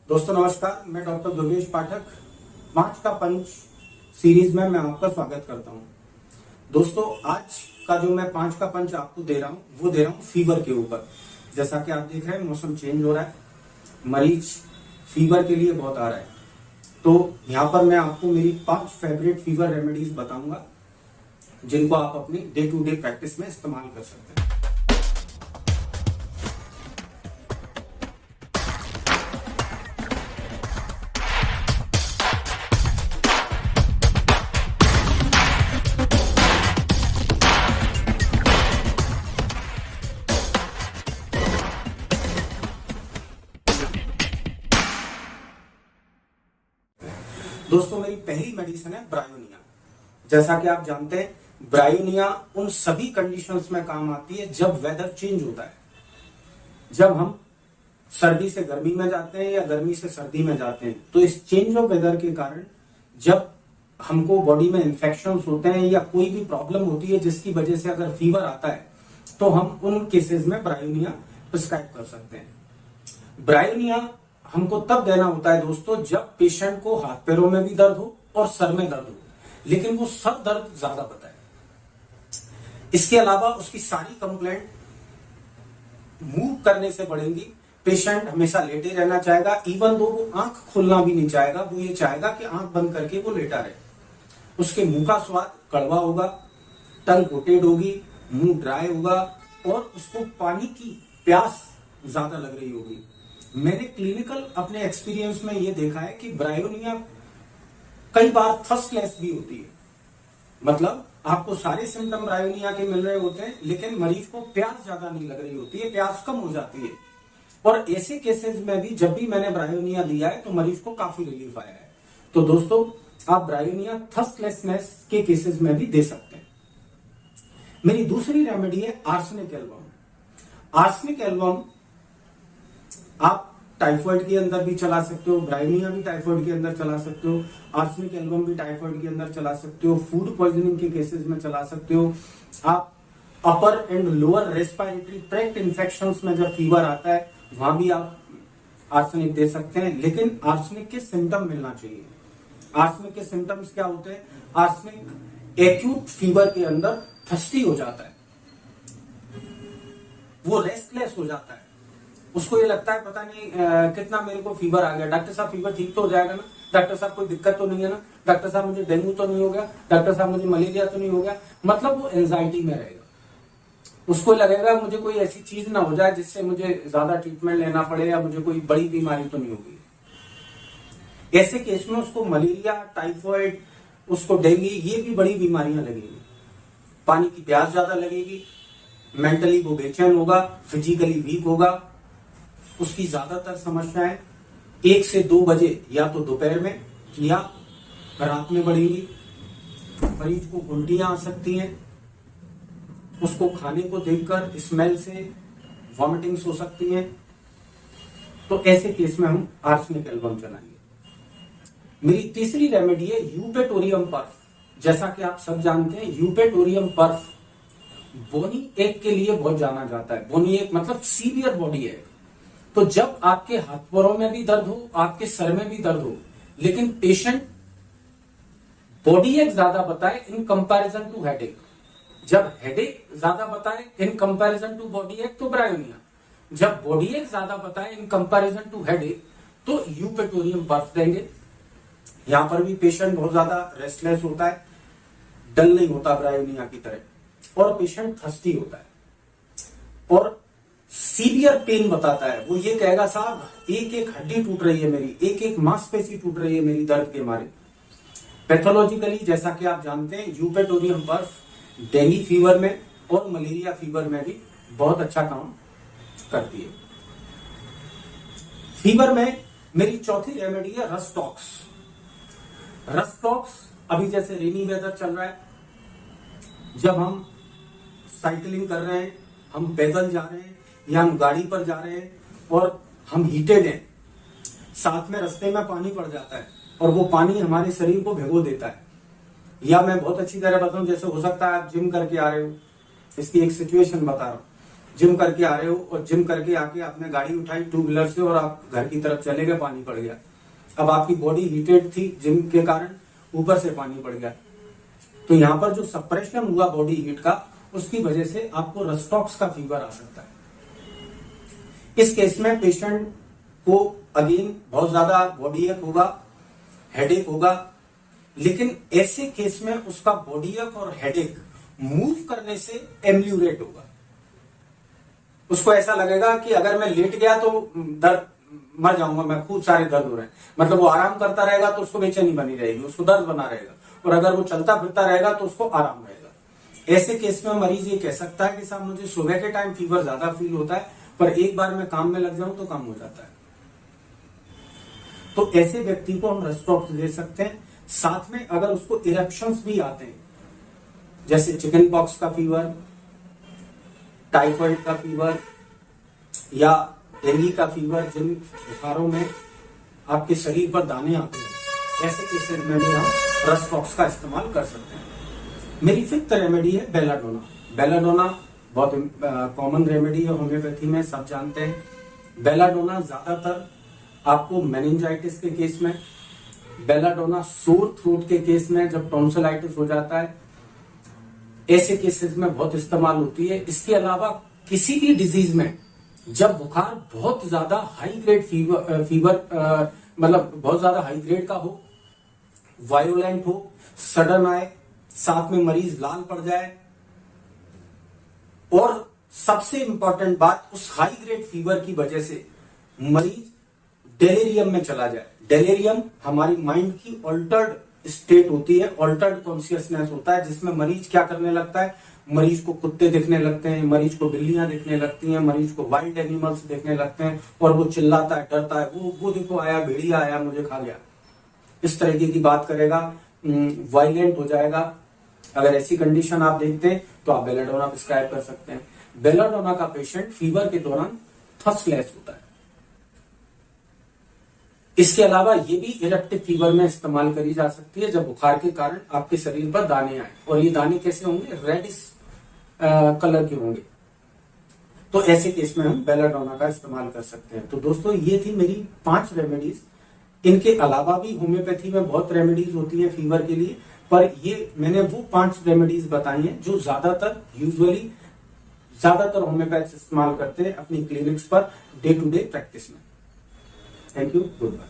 दोस्तों नमस्कार, मैं डॉक्टर दुर्गेश पाठक। पांच का पंच सीरीज में मैं आपका स्वागत करता हूं। दोस्तों आज का जो मैं पांच का पंच आपको दे रहा हूं वो दे रहा हूं फीवर के ऊपर। जैसा कि आप देख रहे हैं मौसम चेंज हो रहा है, मरीज फीवर के लिए बहुत आ रहा है, तो यहाँ पर मैं आपको मेरी 5 फेवरेट फीवर रेमेडीज बताऊंगा जिनको आप अपनी डे टू डे प्रैक्टिस में इस्तेमाल कर सकते हैं। दोस्तों मेरी पहली मेडिसिन है ब्रायोनिया। जैसा कि आप जानते हैं ब्रायोनिया उन सभी कंडीशंस में काम आती है जब वेदर चेंज होता है, जब हम सर्दी से गर्मी में जाते हैं या गर्मी से सर्दी में जाते हैं। तो इस चेंज ऑफ वेदर के कारण जब हमको बॉडी में इन्फेक्शंस होते हैं या कोई भी प्रॉब्लम होती है जिसकी वजह से अगर फीवर आता है तो हम उन केसेस में ब्रायोनिया प्रिस्क्राइब कर सकते हैं। ब्रायोनिया हमको तब देना होता है दोस्तों जब पेशेंट को हाथ पैरों में भी दर्द हो और सर में दर्द हो, लेकिन वो सर दर्द ज्यादा बताए। इसके अलावा उसकी सारी कंप्लेंट मूव करने से बढ़ेंगी। पेशेंट हमेशा लेटे रहना चाहेगा, इवन दो वो आंख खोलना भी नहीं चाहेगा, वो ये चाहेगा कि आंख बंद करके वो लेटा रहे। उसके मुंह का स्वाद कड़वा होगा, टंग कोटेड होगी, मुंह ड्राई होगा और उसको पानी की प्यास ज्यादा लग रही होगी। मैंने क्लिनिकल अपने एक्सपीरियंस में ये देखा है कि ब्रायोनिया कई बार थर्स्टलेस भी होती है, मतलब आपको सारे सिम्टम ब्रायोनिया के मिल रहे होते हैं लेकिन मरीज को प्यास ज्यादा नहीं लग रही होती है, प्यास कम हो जाती है। और ऐसे केसेस में भी जब भी मैंने ब्रायोनिया दिया है तो मरीज को काफी रिलीफ आया है। तो दोस्तों आप ब्रायोनिया थर्स्टलेसनेस के केसेस में भी दे सकते हैं। मेरी दूसरी रेमेडी है आर्सेनिक एल्बम। आर्सेनिक एल्बम आप टाइफाइड के अंदर भी चला सकते हो, ब्रायोनिया भी टाइफाइड के अंदर चला सकते हो, आर्सेनिक एल्बम भी टाइफाइड के अंदर चला सकते हो, फूड पॉइजनिंग के केसेस में चला सकते हो। आप upper and lower respiratory tract infections में जब फीवर आता है वहां भी आप आर्सेनिक दे सकते हैं, लेकिन आर्सेनिक के सिम्टम मिलना चाहिए। आर्सेनिक के सिम्टम्स क्या होते हैं? आर्सेनिक एक्यूट फीवर के अंदर थर्स्टी हो जाता है, वो रेस्टलेस हो जाता है, उसको ये लगता है पता नहीं कितना मेरे को फीवर आ गया। डॉक्टर साहब फीवर ठीक तो हो जाएगा ना, डॉक्टर साहब कोई दिक्कत तो नहीं है ना, डॉक्टर साहब मुझे डेंगू तो नहीं हो गया, डॉक्टर साहब मुझे मलेरिया तो नहीं हो गया। मतलब वो एंजाइटी में रहेगा, उसको लगेगा मुझे कोई ऐसी चीज ना हो जाए जिससे मुझे ज्यादा ट्रीटमेंट लेना पड़े या मुझे कोई बड़ी बीमारी तो नहीं होगी। ऐसे केस में उसको मलेरिया, टाइफाइड, उसको डेंगू, ये भी बड़ी बीमारियां लगेगी। पानी की प्यास ज्यादा लगेगी, मेंटली वो बेचैन होगा, फिजिकली वीक होगा। उसकी ज्यादातर समस्याएं 1 से 2 बजे या तो दोपहर में या रात में बढ़ेगी। मरीज को उल्टियां आ सकती हैं, उसको खाने को देखकर स्मेल से वॉमिटिंग्स हो सकती हैं। तो ऐसे केस में हम आर्सेनिक एल्बम चलाएंगे। मेरी तीसरी रेमेडी है यूपेटोरियम पर्फ। जैसा कि आप सब जानते हैं यूपेटोरियम पर्फ बोनी एक के लिए बहुत जाना जाता है। बोनी एक मतलब सीवियर बॉडी एक। तो जब आपके हाथ पैरों में भी दर्द हो, आपके सर में भी दर्द हो, लेकिन पेशेंट बॉडी एक ज्यादा बताए इन कंपैरिजन टू हेडेक, जब हेडेक ज्यादा बताए इन कंपैरिजन टू बॉडी एक तो ब्रायोनिया, जब बॉडी एक ज्यादा बताए इन कंपैरिजन टू हेडेक तो यूपेटोरियम पर्फ देंगे। यहां पर भी पेशेंट बहुत ज्यादा रेस्टलेस होता है, डल नहीं होता ब्रायोनिया की तरह, और पेशेंट थर्स्टी होता है और सीवियर पेन बताता है। वो ये कहेगा साहब एक एक हड्डी टूट रही है मेरी, एक एक मांसपेशी टूट रही है मेरी दर्द के मारे। पैथोलॉजिकली जैसा कि आप जानते हैं यूपेटोरियम पर्फ डेंगू फीवर में और मलेरिया फीवर में भी बहुत अच्छा काम करती है। फीवर में मेरी चौथी रेमेडी है रस्टॉक्स। रस्टॉक्स अभी जैसे रेनी वेदर चल रहा है, जब हम साइकिलिंग कर रहे हैं, हम पैदल जा रहे हैं या हम गाड़ी पर जा रहे हैं और हम हीटेड हैं, साथ में रास्ते में पानी पड़ जाता है और वो पानी हमारे शरीर को भिगो देता है। या मैं बहुत अच्छी तरह बताऊं, जैसे हो सकता है आप जिम करके आ रहे हो, इसकी एक सिचुएशन बता रहा हूं। जिम करके आ रहे हो और जिम करके आके आपने गाड़ी उठाई टू व्हीलर से और आप घर की तरफ चले गए, पानी पड़ गया। अब आपकी बॉडी हीटेड थी जिम के कारण, ऊपर से पानी पड़ गया, तो यहाँ पर जो सप्रेशन हुआ बॉडी हीट का, उसकी वजह से आपको रस्टॉक्स का फीवर आ सकता है। इस केस में पेशेंट को अगेन बहुत ज्यादा बॉडी एक होगा, हेडेक होगा, लेकिन ऐसे केस में उसका बॉडी एक और हेडेक मूव करने से एम्यूरेट होगा। उसको ऐसा लगेगा कि अगर मैं लेट गया तो दर्द, मर जाऊंगा मैं, खूब सारे दर्द हो रहे हैं। मतलब वो आराम करता रहेगा तो उसको बेचैनी बनी रहेगी, उसको दर्द बना रहेगा, और अगर वो चलता फिरता रहेगा तो उसको आराम रहेगा। ऐसे केस में मरीज ये कह सकता है कि साहब मुझे सुबह के टाइम फीवर ज्यादा फील होता है, पर एक बार मैं काम में लग जाऊं तो काम हो जाता है। तो ऐसे व्यक्ति को हम रस्टॉक्स दे सकते हैं। साथ में अगर उसको इरेप्शंस भी आते हैं, जैसे चिकन पॉक्स का फीवर, टाइफाइड का फीवर या डेंगू का फीवर, जिन बुखारों में आपके शरीर पर दाने आते हैं, ऐसे केसेस में भी हम रस्टॉक्स का इस्तेमाल कर सकते हैं। मेरी फिफ्थ रेमेडी है बेलाडोना। बेलाडोना बहुत कॉमन रेमेडी है होम्योपैथी में, सब जानते हैं। बेलाडोना ज्यादातर आपको मेनिंजाइटिस के केस में, बेलाडोना सोर थ्रोट के केस में, जब टॉन्सिलाइटिस हो जाता है, ऐसे केसेस में बहुत इस्तेमाल होती है। इसके अलावा किसी भी डिजीज में जब बुखार बहुत ज्यादा हाई ग्रेड फीवर मतलब बहुत ज्यादा हाई ग्रेड का हो, वायोलेंट हो, सडन आए, साथ में मरीज लाल पड़ जाए, और सबसे इंपॉर्टेंट बात, उस हाई ग्रेड फीवर की वजह से मरीज डेलेरियम में चला जाए। डेलेरियम हमारी माइंड की ऑल्टर्ड स्टेट होती है, ऑल्टर्ड कॉन्शियसनेस होता है, जिसमें मरीज क्या करने लगता है, मरीज को कुत्ते दिखने लगते हैं, मरीज को बिल्लियां दिखने लगती हैं, मरीज को वाइल्ड एनिमल्स दिखने लगते हैं, और वो चिल्लाता है, डरता है, वो देखो आया, भेड़िया आया, मुझे खा गया, इस तरीके की बात करेगा, वायलेंट हो जाएगा। अगर ऐसी कंडीशन आप देखते हैं तो आप बेलाडोना प्रिस्क्राइब कर सकते हैं। बेलाडोना का पेशेंट फीवर के दौरान थर्स्टलेस होता है। इसके अलावा ये भी इरेप्टिव फीवर में इस्तेमाल करी जा सकती है, जब बुखार के कारण आपके शरीर पर दाने आए, और ये दाने कैसे होंगे, रेडिश कलर के होंगे। तो ऐसे केस में हम बेलाडोना का इस्तेमाल कर सकते हैं। तो दोस्तों ये थी मेरी 5 रेमेडीज। इनके अलावा भी होम्योपैथी में बहुत रेमेडीज होती है फीवर के लिए, पर ये मैंने वो 5 रेमेडीज बताई हैं जो ज्यादातर होम्योपैथ्स इस्तेमाल करते हैं अपनी क्लिनिक्स पर डे टू डे प्रैक्टिस में। Thank you, good bye.